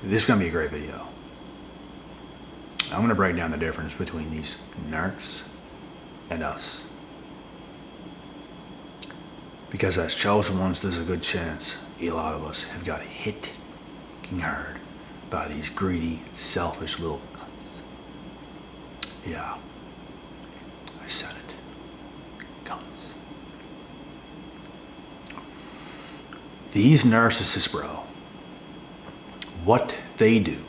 This is going to be a great video. I'm going to break down the difference between these narcs and us. Because as chosen ones, there's a good chance a lot of us have got hit hard by these greedy, selfish little cunts. Yeah, I said it. Cunts. These narcissists, bro, what they do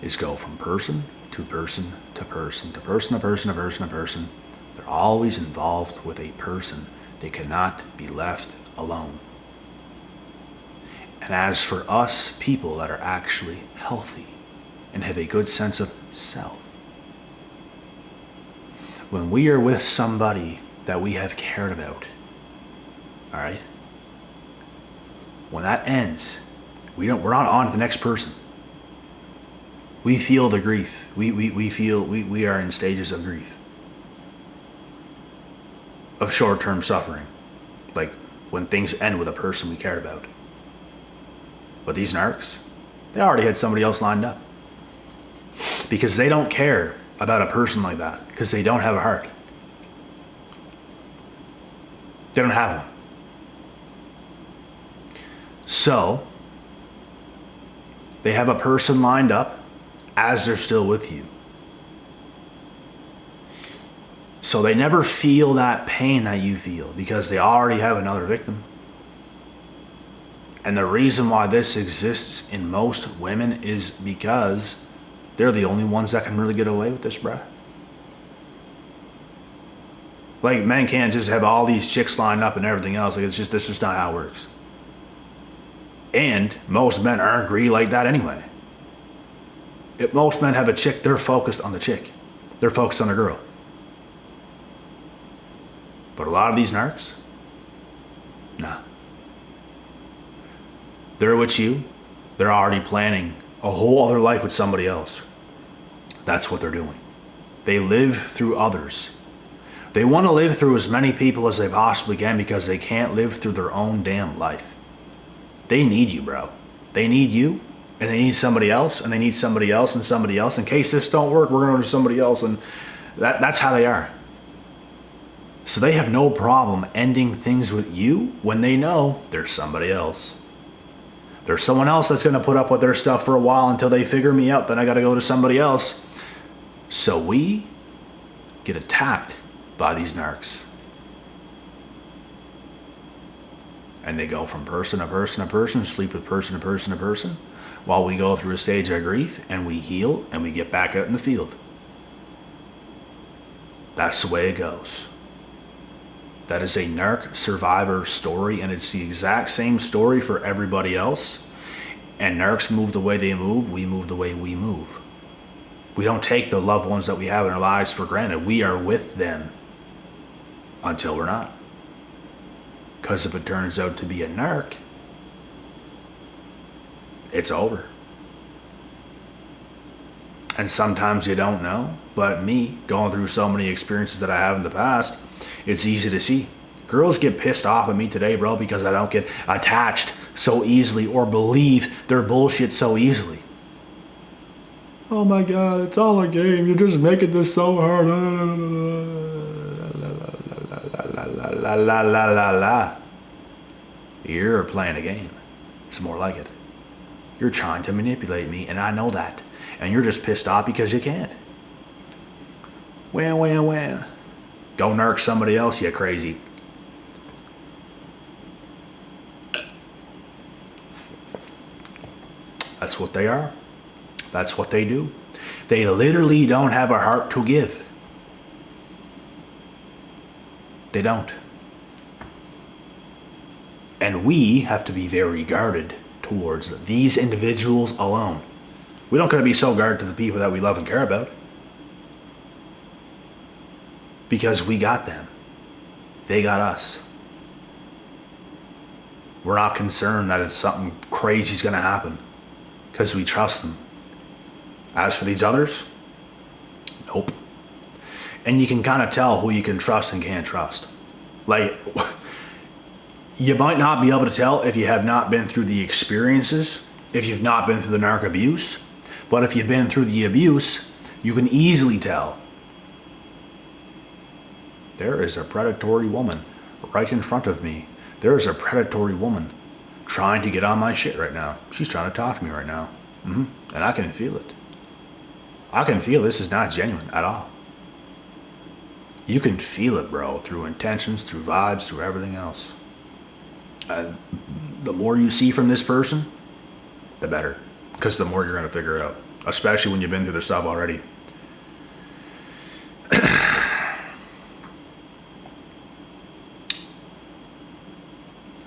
is go from person to person to person to person to person to person to person. They're always involved with a person. They cannot be left alone. And as for us people that are actually healthy and have a good sense of self, when we are with somebody that we have cared about, all right, when that ends, we're not on to the next person. We feel the grief. We feel we are in stages of grief, of short-term suffering, like when things end with a person we cared about. But these narcs, they already had somebody else lined up, because they don't care about a person like that, because they don't have a heart. They don't have one. So they have a person lined up as they're still with you. So they never feel that pain that you feel, because they already have another victim. And the reason why this exists in most women is because they're the only ones that can really get away with this, bruh. Like, men can't just have all these chicks lined up and everything else. Like, that's just not how it works. And most men aren't greedy like that anyway. If most men have a chick, they're focused on the chick. They're focused on the girl. But a lot of these narcs, nah. They're with you. They're already planning a whole other life with somebody else. That's what they're doing. They live through others. They want to live through as many people as they possibly can, because they can't live through their own damn life. They need you, bro. They need you, and they need somebody else, and they need somebody else, and somebody else. In case this don't work, we're going to do somebody else, and that's how they are. So they have no problem ending things with you when they know there's somebody else. There's someone else that's going to put up with their stuff for a while until they figure me out. Then I got to go to somebody else. So we get attacked by these narcs. And they go from person to person to person, sleep with person to person to person, while we go through a stage of grief and we heal and we get back out in the field. That's the way it goes. That is a narc survivor story, and it's the exact same story for everybody else. And narcs move the way they move, we move the way we move. We don't take the loved ones that we have in our lives for granted. We are with them until we're not. Because if it turns out to be a narc, it's over. And sometimes you don't know, but me, going through so many experiences that I have in the past, it's easy to see. Girls get pissed off at me today, bro, because I don't get attached so easily or believe their bullshit so easily. Oh my God, it's all a game. You're just making this so hard. You're playing a game. It's more like it. You're trying to manipulate me, and I know that. And you're just pissed off because you can't. Wah. Go narc somebody else, you crazy. That's what they are. That's what they do. They literally don't have a heart to give. They don't. And we have to be very guarded towards these individuals alone. We don't gotta be so guarded to the people that we love and care about. Because we got them. They got us. We're not concerned that it's something crazy is gonna happen, because we trust them. As for these others, nope. And you can kind of tell who you can trust and can't trust. Like, you might not be able to tell if you have not been through the experiences if you've not been through the narc abuse. But if you've been through the abuse, you can easily tell. There is a predatory woman right in front of me. There is a predatory woman trying to get on my shit right now. She's trying to talk to me right now. And I can feel it. I can feel this is not genuine at all. You can feel it, bro, through intentions, through vibes, through everything else. And the more you see from this person, the better. Because the more you're going to figure it out. Especially when you've been through the stuff already.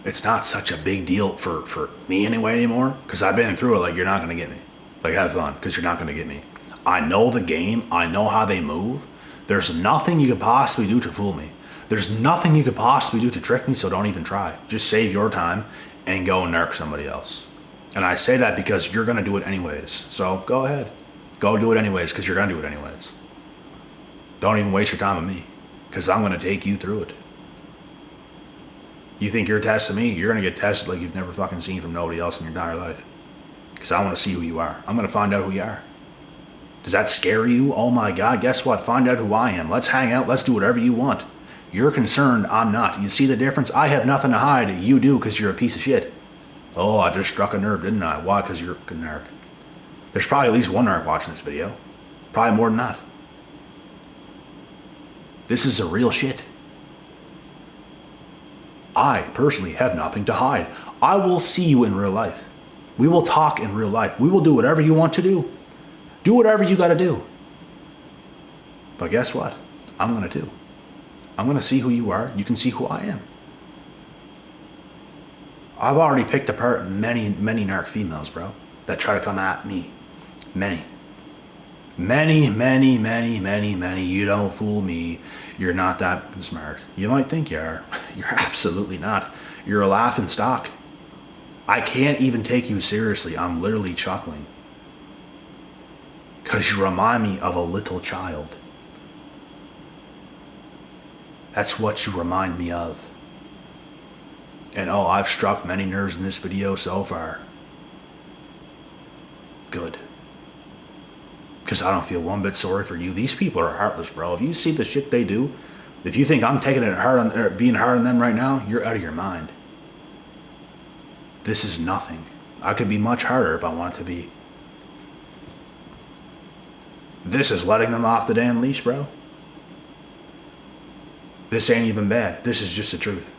It's not such a big deal for me anyway anymore. Because I've been through it. Like, you're not going to get me. Like, have fun. Because you're not going to get me. I know the game. I know how they move. There's nothing you could possibly do to fool me. There's nothing you could possibly do to trick me, so don't even try. Just save your time and go and narc somebody else. And I say that because you're going to do it anyways. So go ahead. Go do it anyways, because you're going to do it anyways. Don't even waste your time on me, because I'm going to take you through it. You think you're testing me? You're going to get tested like you've never fucking seen from nobody else in your entire life. Because I want to see who you are. I'm going to find out who you are. Does that scare you? Oh my God, guess what? Find out who I am. Let's hang out. Let's do whatever you want. You're concerned. I'm not. You see the difference? I have nothing to hide. You do, because you're a piece of shit. Oh, I just struck a nerve, didn't I? Why? Because you're a narc. There's probably at least one narc watching this video. Probably more than that. This is a real shit. I personally have nothing to hide. I will see you in real life. We will talk in real life. We will do whatever you want to do. Do whatever you got to do. But guess what? I'm going to do. I'm going to see who you are. You can see who I am. I've already picked apart many narc females, bro, that try to come at me. Many. You don't fool me. You're not that smart. You might think you are. You're absolutely not. You're a laughing stock. I can't even take you seriously. I'm literally chuckling. Because you remind me of a little child. That's what you remind me of. And oh, I've struck many nerves in this video so far. Good. Because I don't feel one bit sorry for you. These people are heartless, bro. If you see the shit they do, if you think I'm taking it hard on, or being hard on them right now, you're out of your mind. This is nothing. I could be much harder if I wanted to be. This is letting them off the damn leash, bro. This ain't even bad. This is just the truth.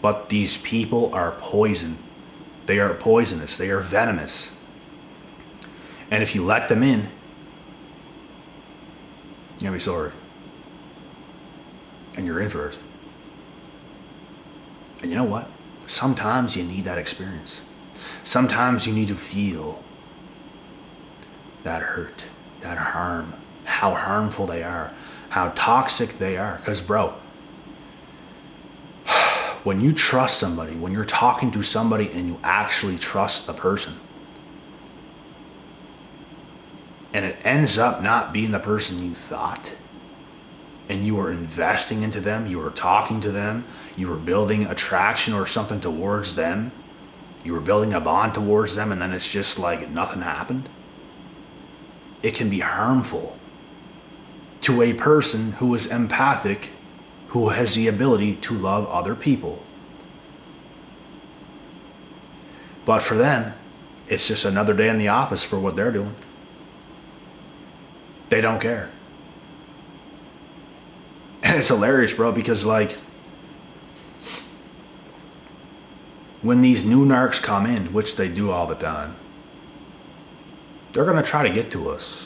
But these people are poison. They are poisonous. They are venomous. And if you let them in, you're gonna be sorry. And you're in for it. And you know what? Sometimes you need that experience. Sometimes you need to feel that hurt, that harm, how harmful they are, how toxic they are. Because, bro, when you trust somebody, when you're talking to somebody and you actually trust the person, and it ends up not being the person you thought, and you were investing into them, you were talking to them, you were building attraction or something towards them, you were building a bond towards them, and then it's just like nothing happened. It can be harmful to a person who is empathic, who has the ability to love other people. But for them, it's just another day in the office for what they're doing. They don't care. And it's hilarious, bro, because like, when these new narcs come in, which they do all the time, they're going to try to get to us.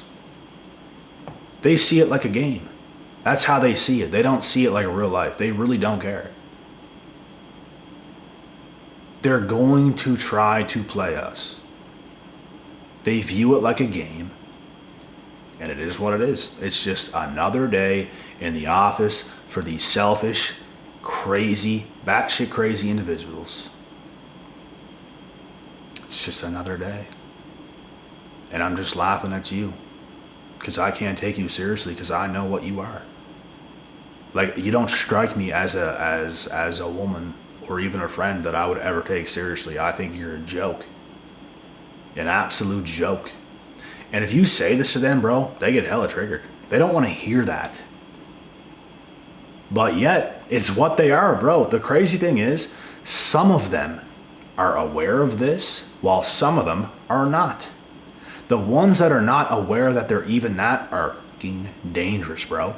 They see it like a game. That's how they see it. They don't see it like a real life. They really don't care. They're going to try to play us. They view it like a game. And it is what it is. It's just another day in the office for these selfish, crazy, batshit crazy individuals. It's just another day. And I'm just laughing at you. Because I can't take you seriously because I know what you are. Like, you don't strike me as a woman or even a friend that I would ever take seriously. I think you're a joke. An absolute joke. And if you say this to them, bro, they get hella triggered. They don't want to hear that. But yet, it's what they are, bro. The crazy thing is, some of them are aware of this, while some of them are not. The ones that are not aware that they're even that are fucking dangerous, bro.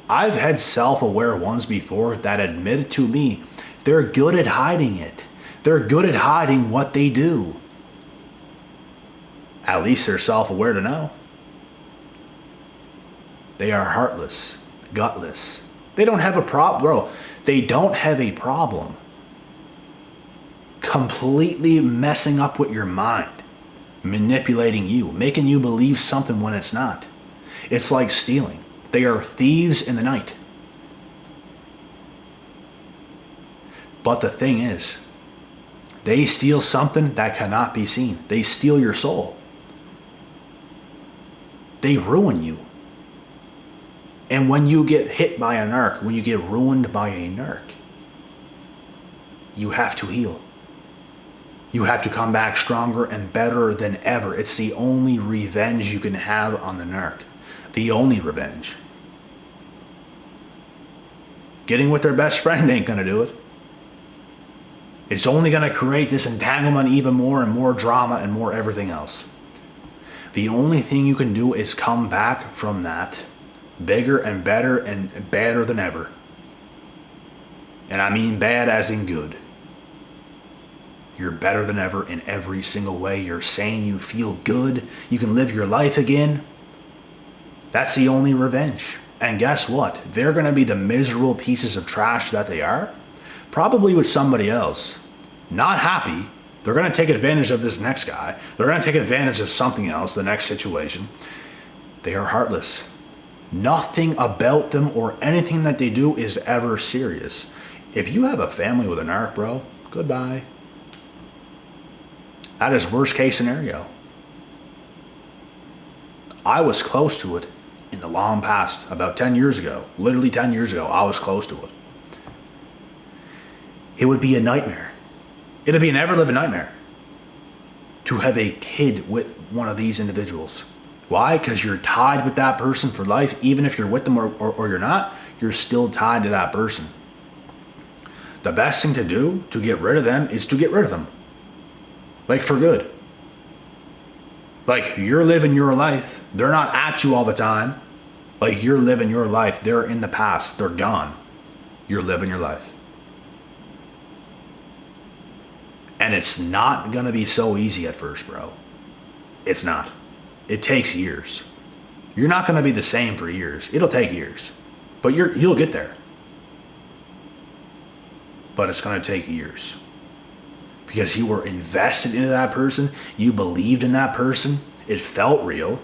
I've had self-aware ones before that admitted to me they're good at hiding it. They're good at hiding what they do. At least they're self-aware to know. They are heartless, gutless. They don't have a problem, bro. They don't have a problem completely messing up with your mind, manipulating you, making you believe something when it's not. It's like stealing. They are thieves in the night. But the thing is, they steal something that cannot be seen. They steal your soul. They ruin you. And when you get hit by a narc, when you get ruined by a narc, you have to heal. You have to come back stronger and better than ever. It's the only revenge you can have on the narc. The only revenge. Getting with their best friend ain't gonna do it. It's only gonna create this entanglement even more and more drama and more everything else. The only thing you can do is come back from that bigger and better than ever. And I mean bad as in good. You're better than ever in every single way. You're sane, you feel good, you can live your life again. That's the only revenge. And guess what? They're gonna be the miserable pieces of trash that they are, probably with somebody else. Not happy. They're gonna take advantage of this next guy. They're gonna take advantage of something else, the next situation. They are heartless. Nothing about them or anything that they do is ever serious. If you have a family with a narc, bro, goodbye. That is worst case scenario. I was close to it in the long past, about 10 years ago. Literally 10 years ago, I was close to it. It would be a nightmare. It'd be an ever-living nightmare to have a kid with one of these individuals. Why? Because you're tied with that person for life. Even if you're with them or you're not, you're still tied to that person. The best thing to do to get rid of them is to get rid of them. Like for good. Like you're living your life. They're not at you all the time. Like you're living your life. They're in the past. They're gone. You're living your life. And it's not going to be so easy at first, bro. It's not. It takes years. You're not going to be the same for years. It'll take years. But you'll get there. But it's going to take years. Because you were invested into that person. You believed in that person. It felt real.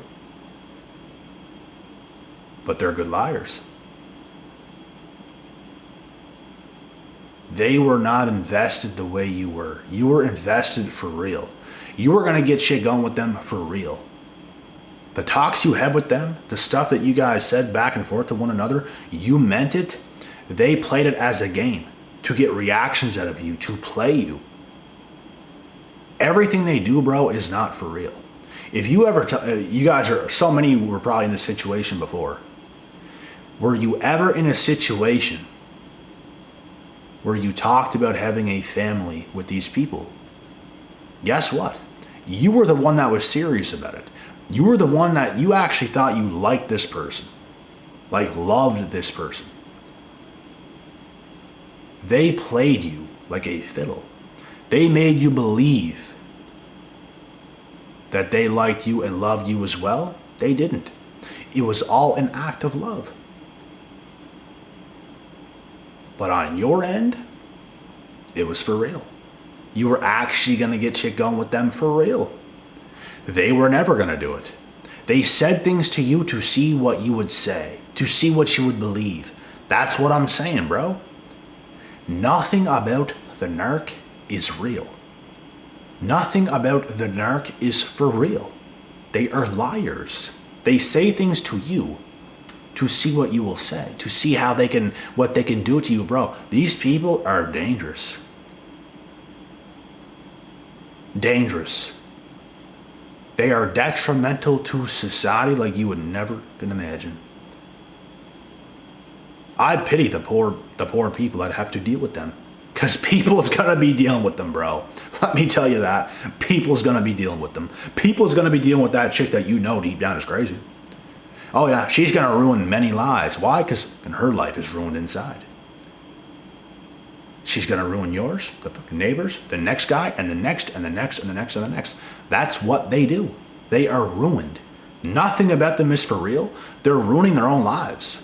But they're good liars. They were not invested the way you were. You were invested for real. You were going to get shit going with them for real. The talks you had with them, the stuff that you guys said back and forth to one another, you meant it. They played it as a game to get reactions out of you, to play you. Everything they do, bro, is not for real. If you ever, you guys are, so many were probably in this situation before. Were you ever in a situation where you talked about having a family with these people? Guess what? You were the one that was serious about it. You were the one that you actually thought you liked this person. Like loved this person. They played you like a fiddle. They made you believe that they liked you and loved you as well. They didn't. It was all an act of love. But on your end, it was for real. You were actually going to get shit going with them for real. They were never going to do it. They said things to you to see what you would say, to see what you would believe. That's what I'm saying, bro. Nothing about the narc is real. Nothing about the narc is for real. They are liars. They say things to you to see what you will say, to see what they can do to you, bro. These people are dangerous. Dangerous. They are detrimental to society like you would never can imagine. I pity the poor people that have to deal with them. Because people's gonna be dealing with them, bro. Let me tell you that. People's gonna be dealing with them. People's gonna be dealing with that chick that you know deep down is crazy. Oh yeah, she's gonna ruin many lives. Why? Because her life is ruined inside. She's gonna ruin yours, the fucking neighbors, the next guy, and the next, and the next, and the next, and the next. That's what they do. They are ruined. Nothing about them is for real. They're ruining their own lives.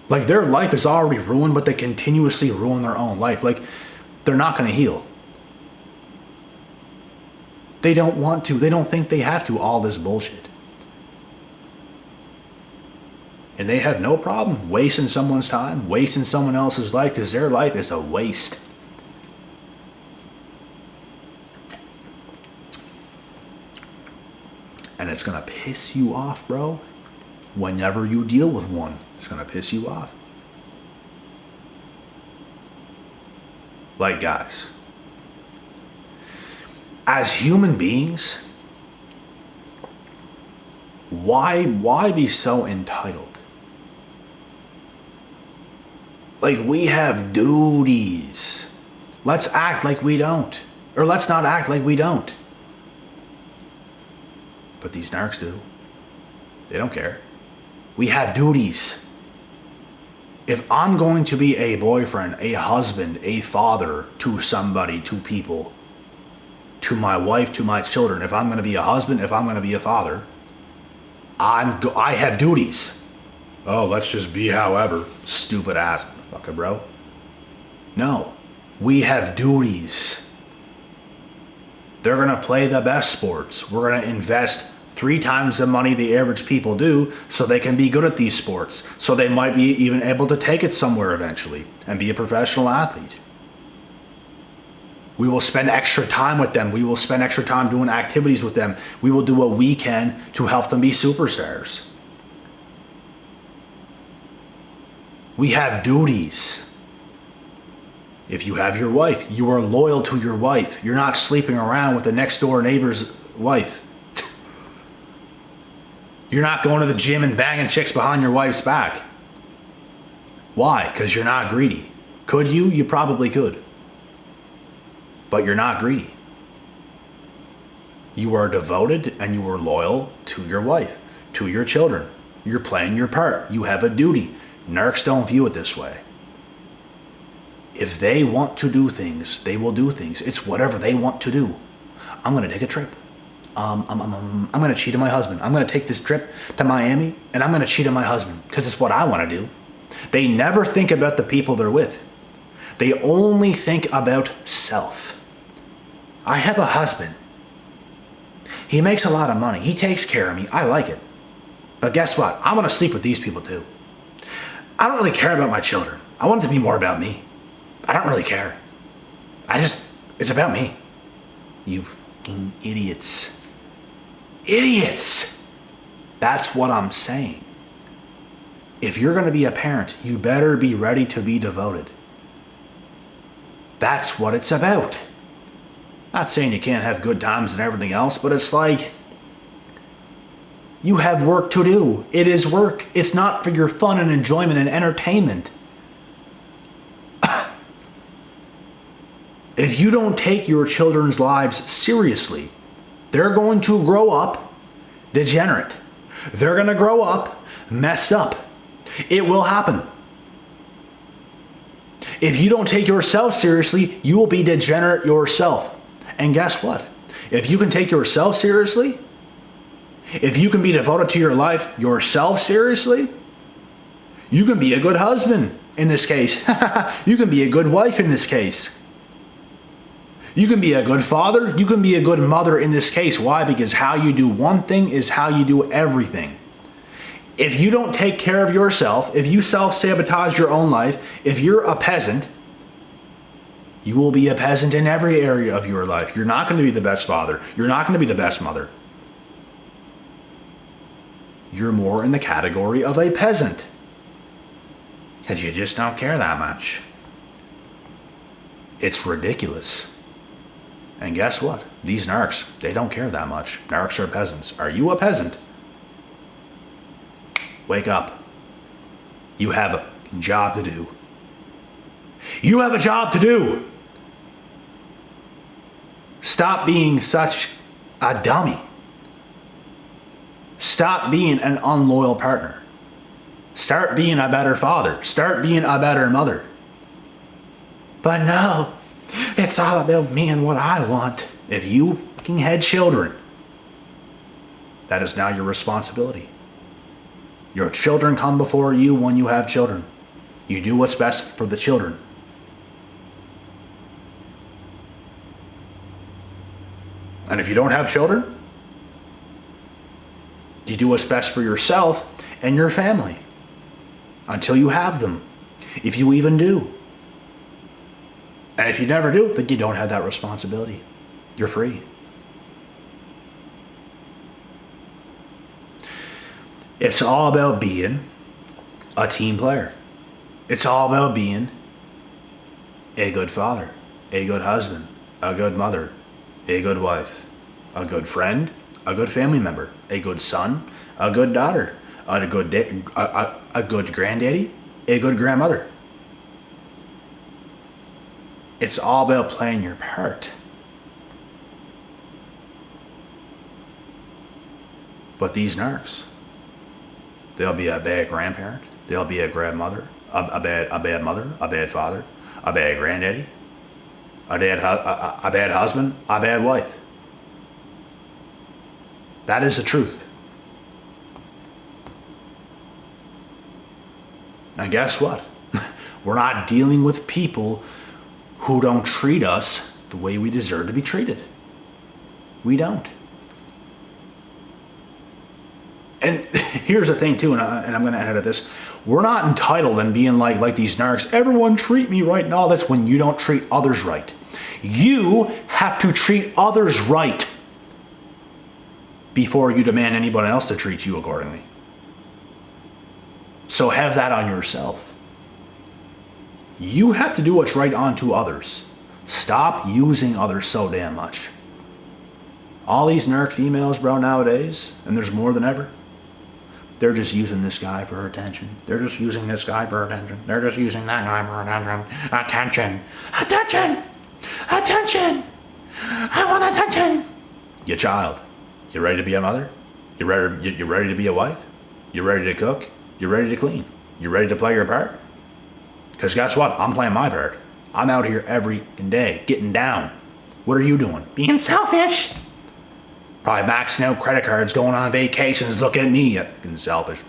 Like their life is already ruined, but they continuously ruin their own life. Like they're not going to heal. They don't want to. They don't think they have to. All this bullshit. And they have no problem wasting someone's time, wasting someone else's life, because their life is a waste. And it's going to piss you off, bro. Whenever you deal with one, it's going to piss you off. Like, guys, as human beings, why be so entitled? Like, we have duties. Let's act like we don't. Or let's not act like we don't. But these narcs do. They don't care. We have duties. If I'm going to be a boyfriend, a husband, a father to somebody, to people, to my wife, to my children, if I'm going to be a husband, if I'm going to be a father, I have duties. Oh, let's just be however. Stupid ass fucker, bro. No. We have duties. They're going to play the best sports. We're going to invest 3 times the money the average people do so they can be good at these sports. So they might be even able to take it somewhere eventually and be a professional athlete. We will spend extra time with them. We will spend extra time doing activities with them. We will do what we can to help them be superstars. We have duties. If you have your wife, you are loyal to your wife. You're not sleeping around with the next door neighbor's wife. You're not going to the gym and banging chicks behind your wife's back. Why? Because you're not greedy. Could you? You probably could. But you're not greedy. You are devoted and you are loyal to your wife, to your children. You're playing your part. You have a duty. Narcs don't view it this way. If they want to do things, they will do things. It's whatever they want to do. I'm going to take a trip. I'm going to cheat on my husband. I'm going to take this trip to Miami and I'm going to cheat on my husband because it's what I want to do. They never think about the people they're with. They only think about self. I have a husband. He makes a lot of money. He takes care of me. I like it. But guess what? I want to sleep with these people too. I don't really care about my children. I want it to be more about me. I don't really care. It's about me. You fucking idiots. Idiots! That's what I'm saying. If you're going to be a parent, you better be ready to be devoted. That's what it's about. Not saying you can't have good times and everything else, but it's like, you have work to do. It is work. It's not for your fun and enjoyment and entertainment. If you don't take your children's lives seriously, they're going to grow up degenerate. They're going to grow up messed up. It will happen. If you don't take yourself seriously, you will be degenerate yourself. And guess what? If you can take yourself seriously, if you can be devoted to your life yourself seriously, you can be a good husband in this case. You can be a good wife in this case. You can be a good father. You can be a good mother in this case. Why? Because how you do one thing is how you do everything. If you don't take care of yourself, if you self-sabotage your own life, if you're a peasant, you will be a peasant in every area of your life. You're not going to be the best father. You're not going to be the best mother. you're more in the category of a peasant. Because you just don't care that much. It's ridiculous. And guess what? These narcs, they don't care that much. Narcs are peasants. Are you a peasant? Wake up. You have a job to do. You have a job to do. Stop being such a dummy. Stop being an unloyal partner. Start being a better father. Start being a better mother. But no, it's all about me and what I want. If you fucking had children, that is now your responsibility. Your children come before you when you have children. You do what's best for the children. And if you don't have children, you do what's best for yourself and your family until you have them, if you even do. And if you never do, then you don't have that responsibility. You're free. It's all about being a team player. It's all about being a good father, a good husband, a good mother, a good wife, a good friend, a good family member, a good son, a good daughter, a good granddaddy, a good grandmother. It's all about playing your part. But these narcs, they'll be a bad grandparent, they'll be a grandmother, a bad mother, a bad father, a bad granddaddy, a bad husband, a bad wife. That is the truth. And guess what? We're not dealing with people who don't treat us the way we deserve to be treated. We don't. And here's the thing too, and I'm going to edit this. We're not entitled in being like these narcs. Everyone treat me right. No, that's when you don't treat others right. You have to treat others right before you demand anybody else to treat you accordingly. So have that on yourself. You have to do what's right onto others. Stop using others so damn much. All these narc females, bro, nowadays, and there's more than ever, they're just using this guy for attention. They're just using this guy for attention. They're just using that guy for attention. Attention. Attention. Attention. I want attention. You child. You ready to be a mother? You ready to be a wife? You ready to cook? You ready to clean? You ready to play your part? Because guess what? I'm playing my part. I'm out here every day, getting down. What are you doing? Being selfish. Probably maxing out credit cards, going on vacations. Look at me, fucking selfish.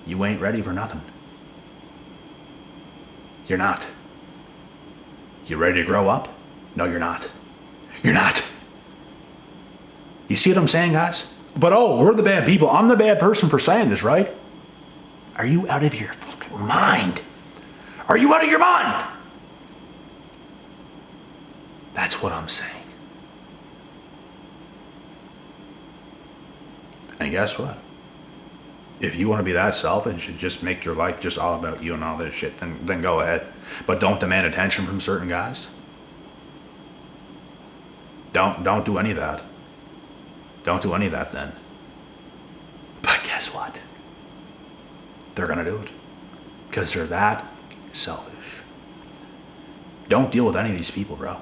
You ain't ready for nothing. You're not. You ready to grow up? No, you're not. You're not. You see what I'm saying, guys? But oh, we're the bad people. I'm the bad person for saying this, right? Are you out of your fucking mind? Are you out of your mind? That's what I'm saying. And guess what? If you want to be that selfish and just make your life just all about you and all this shit, then go ahead. But don't demand attention from certain guys. Don't do any of that. Don't do any of that then. But guess what? They're gonna do it. Because they're that selfish. Don't deal with any of these people, bro.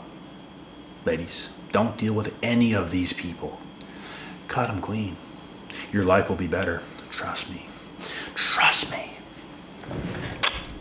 Ladies, don't deal with any of these people. Cut them clean. Your life will be better. Trust me. Trust me.